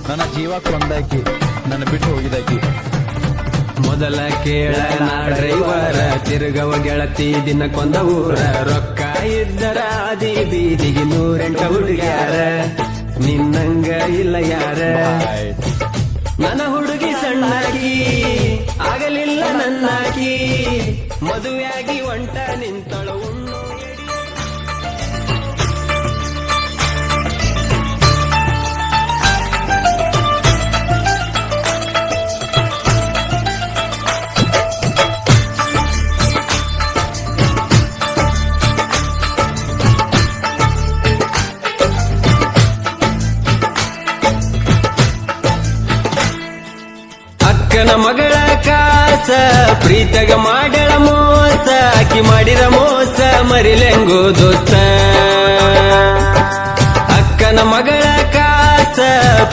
ನನ್ನ ಜೀವ ಕೊಂದಾಕಿ ನನ್ನ ಬಿಟ್ಟು ಹೋಗಿದಾಕಿ. ಮೊದಲ ಕೇಳ ನಾ ಡ್ರೈವರ ತಿರುಗವ ಗೆಳತಿ ದಿನಕ್ಕೊಂದ ಊರ ರೊಕ್ಕ ಇದ್ದರ ಆದಿ ಬೀದಿಗೆ 108 ಹುಡುಗ್ಯಾರ ನಿನ್ನಂಗ ಇಲ್ಲ ಯಾರ. ನನ್ನ ಹುಡುಗಿ ಸಣ್ಣಾಕಿ ಆಗಲಿಲ್ಲ ನನ್ನಾಕಿ ಮದುವೆಯಾಗಿ ಒಂಟ ನಿಂತಳು ಉಣ್ಣು ಅಕ್ಕನ ಮಗಳ ಕಾಸ ಪ್ರೀತಗ ಮಾಡಳ ಮೋಸ ಆಕಿ ಮಾಡಿದ ಮೋಸ ಮರಿಲೆಂಗೋ ದೋಸ್ತ. ಅಕ್ಕನ ಮಗಳ ಕಾಸ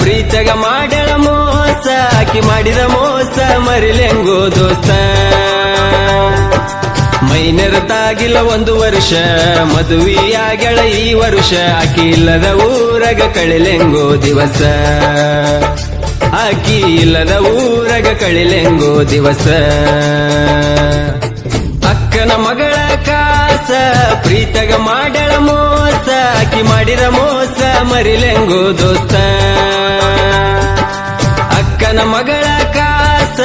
ಪ್ರೀತಗ ಮಾಡಳ ಮೋಸ ಆಕಿ ಮಾಡಿದ ಮೋಸ ಮರಿಲೆಂಗೋ ದೋಸ್ತ. ಮೈನೆರತಾಗಿಲ್ಲ 1 ವರ್ಷ ಮದುವೆಯಾಗಳ ಈ ವರ್ಷ ಆಕಿ ಇಲ್ಲದ ಊರಗ ಕಳಿಲೆಂಗೋ ದಿವಸ. ಆಕಿ ಇಲ್ಲದ ಊರಗ ಕಳಿಲೆಂಗೋ ದಿವಸ. ಅಕ್ಕನ ಮಗಳ ಕಾಸ ಪ್ರೀತಗ ಮಾಡಳ ಮೋಸ ಆಕಿ ಮಾಡಿದ ಮೋಸ ಮರಿಲೆಂಗೋ ದೋಸ್ತ. ಅಕ್ಕನ ಮಗಳ ಕಾಸ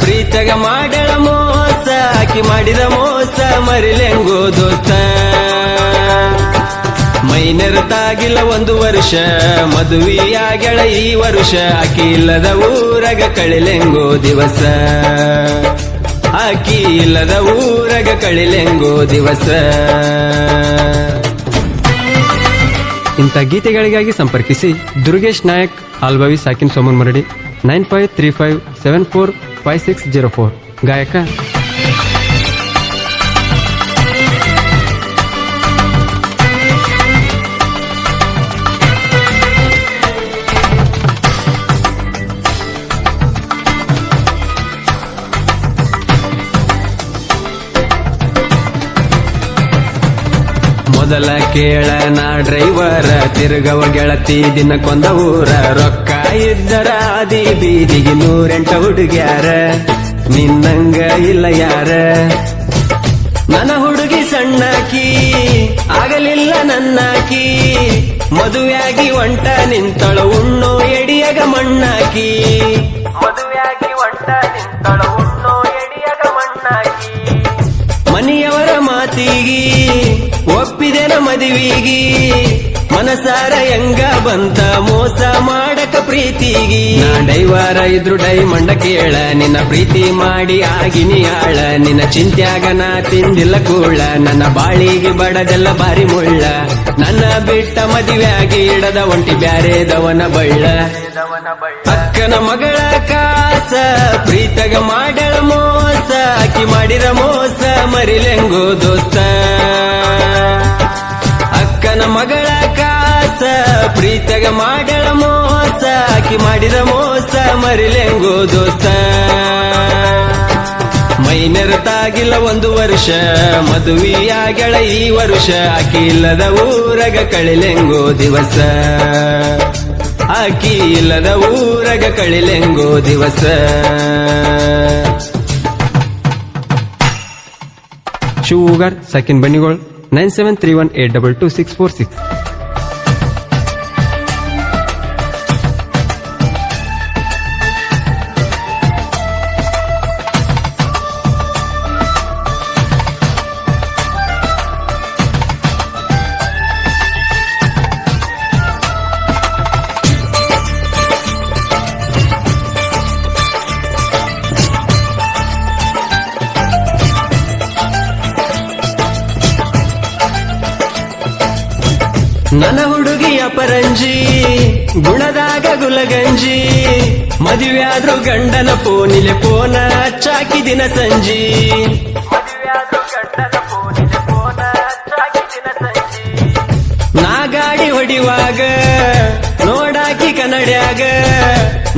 ಪ್ರೀತಗ ಮಾಡಳ ಮೋಸ ಆಕಿ ಮಾಡಿದ ಮೋಸ ಮರಿಲೆಂಗೋ ದೋಸ್ತ. ಮೈನೆರತಾಗಿಲ್ಲ 1 ವರ್ಷ ಮದುವೆಯಾಗಳ ಈ ವರ್ಷ ಆಕಿ ಇಲ್ಲದ ಊರಗ ಕಳಿಲೆಂಗೋ ದಿವಸ. ಆಕಿ ಇಲ್ಲದ ಊರಗ ಕಳಿಲೆಂಗೋ ದಿವಸ. ಇಂಥ ಗೀತೆಗಳಿಗಾಗಿ ಸಂಪರ್ಕಿಸಿ ದುರ್ಗೇಶ್ ನಾಯಕ್ ಆಲ್ಬವಿ ಸಾಕಿನ್ ಸೋಮನ್ ಮರಡಿ 9535745604 ಗಾಯಕ. ಮೊದಲ ಕೇಳ ನಾ ಡ್ರೈವರ ತಿರುಗವ ಗೆಳತಿ ದಿನಕ್ಕೊಂದ ಊರ ರೊಕ್ಕ ಇದ್ದರ ಆದಿ ಬೀದಿಗೆ 108 ಹುಡುಗ್ಯಾರ ನಿನ್ನಂಗ ಇಲ್ಲ ಯಾರ. ನನ್ನ ಹುಡುಗಿ ಸಣ್ಣಾಕಿ ಆಗಲಿಲ್ಲ ನನ್ನಾಕಿ ಮದುವೆಯಾಗಿ ಒಂಟ ನಿಂತಳು ಉಣ್ಣೋ ಎಡಿಯಗ ಮಣ್ಣಾಕಿ. ಮದುವೆಯಾಗಿ ಒಂಟ ನಿಂತಳು ಉಣ್ಣೋ ಎಡಿಯಗ ಮಣ್ಣಾಕಿ. ಮನೆಯವರ ಮಾತಿಗಿ ಒಪ್ಪಿದೆನ ಮದುವಿಗಿ ಮನಸಾರ ಹೆಂಗ ಬಂತ ಮೋಸ ಮಾಡಕ ಪ್ರೀತಿಗಿ. ನಾ ಡೈವಾರ ಇದ್ರು ಡೈಮಂಡ ಕೇಳ ನಿನ್ನ ಪ್ರೀತಿ ಮಾಡಿ ಆಗಿನಿ ಆಳ. ನಿನ್ನ ಚಿಂತ್ಯಾಗ ನಾ ತಿಂದಿಲ್ಲ ಕೂಳ ನನ್ನ ಬಾಳಿಗೆ ಬಡದೆಲ್ಲ ಬಾರಿ ಮುಳ್ಳ. ನನ್ನ ಬಿಟ್ಟ ಮದುವೆಯಾಗಿ ಇಡದ ಒಂಟಿ ಬ್ಯಾರೆದವನ ಬಳ್ಳ. ಅಕ್ಕನ ಮಗಳ ಕಾಸ ಪ್ರೀತಗ ಮಾಡಳ ಮೋಸ ಆಕಿ ಮಾಡಿದ ಮೋಸ ಮರಿಲೆಂಗೋ ದೋಸ್ತ. ಅಕ್ಕನ ಮಗಳ ಕಾಸ ಪ್ರೀತಗ ಮಾಡಳ ಮೋಸ ಆಕಿ ಮಾಡಿದ ಮೋಸ ಮರಿಲೆಂಗೋ ದೋಸ್ತ. ಮೈನೆರತಾಗಿಲ್ಲ 1 ವರ್ಷ ಮದುವೆಯಾಗಳ ಈ ವರ್ಷ ಆಕಿ ಇಲ್ಲದ ಊರಗ ಕಳಿಲೆಂಗೋ ದಿವಸ. ಆಕಿ ಇಲ್ಲದ ಊರಗ ಕಳಿಲೆಂಗೋ ದಿವಸ. ಶಿವೂಗರ್ ಸಕಿನ್ ಬನ್ನಿಗೋಳ್ 9731822646. ನನ್ನ ಹುಡುಗಿಯ ಪರಂಜಿ ಗುಣದಾಗ ಗುಲಗಂಜಿ ಮದುವೆಯಾದ್ರು ಗಂಡನ ಪೋನಿಲೆ ಪೋನ ಹಚ್ಚಾಕಿ ದಿನ ಸಂಜಿ. ನಾ ಗಾಡಿ ಹೊಡಿವಾಗ ನೋಡಾಕಿ ಕನ್ನಡ್ಯಾಗ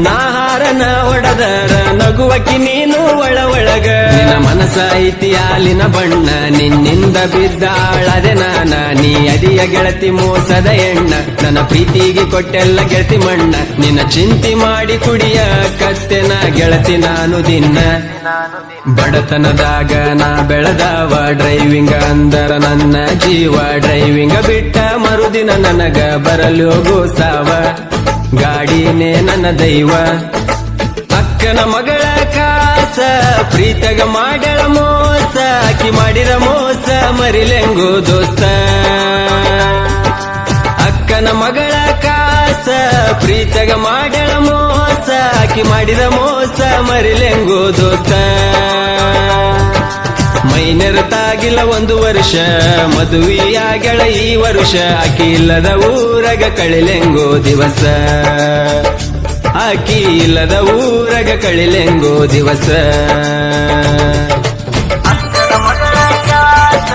ನಾ ಹಾರ ನ ಹೊಡದರ ನಗುವಕಿ ನೀನು ಒಳಗ ನಿನ್ನ ಮನಸ ಐತಿ ಹಾಲಿನ ಬಣ್ಣ ನಿನ್ನಿಂದ ಬಿದ್ದಾಳದೆ ನಾನ ನೀ ಅದಿಯ ಗೆಳತಿ ಮೋಸದ ಎಣ್ಣ ನನ್ನ ಪ್ರೀತಿಗೆ ಕೊಟ್ಟೆಲ್ಲ ಗೆಳತಿ ಮಣ್ಣ ನಿನ್ನ ಚಿಂತೆ ಮಾಡಿ ಕುಡಿಯ ಕತ್ತೆನ ಗೆಳತಿ ನಾನು ದಿನ ಬಡತನದಾಗ ನಾ ಬೆಳೆದವ ಡ್ರೈವಿಂಗ್ ಅಂದರ ನನ್ನ ಜೀವ ಡ್ರೈವಿಂಗ್ ಬಿಟ್ಟ ಮರುದಿನ ನನಗ ಬರಲು ಗೋಸಾವ ಗಾಡಿನೇ ನನ್ನ ದೈವ ಅಕ್ಕನ ಮಗಳ ಕಾಸ ಪ್ರೀತಗ ಮಾಡಳ ಮೋಸ ಆಕಿ ಮಾಡಿರ ಮೋಸ ಮರಿಲೆಂಗೋ ದೋಸ್ತ ಅಕ್ಕನ ಮಗಳ ಕಾಸ ಪ್ರೀತಗ ಮಾಡಳ ಮೋಸ ಆಕಿ ಮಾಡಿದ ಮೋಸ ಮರಿಲೆಂಗೋ ದೋಸ್ತ ಮೈನೆರತಾಗಿಲ್ಲ 1 ವರ್ಷ ಮದುವೆಯಾಗಳ ಈ ವರ್ಷ ಆಕಿ ಇಲ್ಲದ ಊರಗ ಕಳಿಲೆಂಗೋ ದಿವಸ ಆಕಿ ಇಲ್ಲದ ಊರಗ ಕಳಿಲೆಂಗೋ ದಿವಸ ಅಕ್ಕನ ಮಗಳ ಕಾಸ